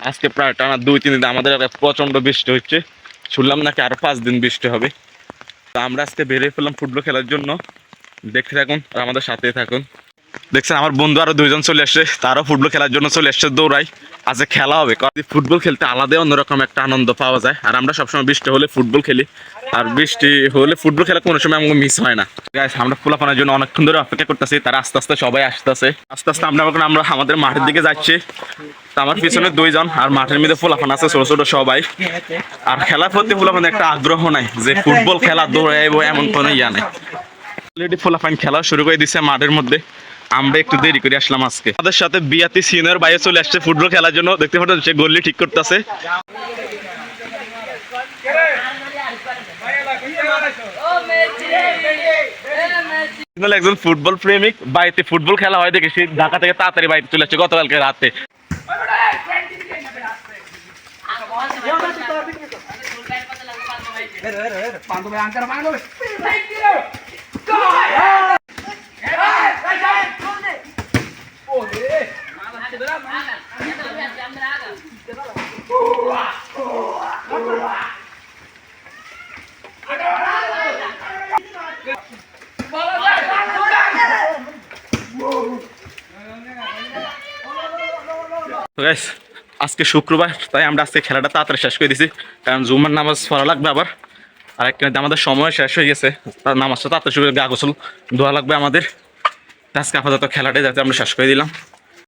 আজকে প্রায় টানা 2-3 দিন আমাদের এলাকায় প্রচন্ড বৃষ্টি হচ্ছে, শুনলাম নাকি আরো 5 দিন বৃষ্টি হবে। তো আমরা আজকে বেরিয়ে পড়লাম ফুটবল খেলার জন্য। দেখতে থাকুন আর আমাদের সাথেই থাকুন। দেখছেন আমার বন্ধু আরো 2 জন চলে আসছে, তারাও ফুটবল খেলার জন্য চলে আসছে দৌড়াই। আজকে খেলা হবে, কারণ ফুটবল খেলতে আলাদা অন্যরকম একটা আনন্দ পাওয়া যায়। আর আমরা সবসময় বৃষ্টি হলে ফুটবল খেলি, আর বৃষ্টি হলে ফুটবল খেলা কোনো সময় আমাকে মিস হয় না। গাইস, আমরা ফুলাফানার জন্য অনেকক্ষণ ধরে অপেক্ষা করতেছি, তারা আস্তে আস্তে সবাই আসতেছে। আস্তে আস্তে আমরা আমাদের মাঠের দিকে যাচ্ছি। তো আমার পিছনে 2 জন, আর মাঠের মধ্যে ফুলাফানা আছে ছোট ছোট সবাই। আর খেলার প্রতি ফুলাফানা একটা আগ্রহ নাই যে ফুটবল খেলা দৌড়াইবো এমন কোনো ইয়া নাই। অলরেডি ফুলাফান খেলা শুরু করে দিচ্ছে মাঠের মধ্যে। আমরা একটু দেরি করে আসলাম আজকে। আমাদের সাথে বিয়াতি সিনিয়র বাইরে চলে আসছে ফুটবল খেলার জন্য। দেখতে পাচ্ছেন সে গোল্লি ঠিক করতেছে। একজন ফুটবল প্রেমিক, বাড়িতে ফুটবল খেলা হয় দেখে সে ঢাকা থেকে তাড়াতাড়ি বাড়িতে চলে আসছে গতকালকে রাতে। আজকে শুক্রবার, তাই আমরা আজকে খেলাটা তাড়াতাড়ি শেষ করে দিছি, কারণ জুমার নামাজ পড়া লাগবে আবার। আর একটা আমাদের সময় শেষ হয়ে গেছে, তার নামাজটা তাড়াতাড়ি শুরু গা গোসল ধোয়া লাগবে আমাদের। আজকে আপাতত খেলাটাই যাতে আমরা শেষ করে দিলাম।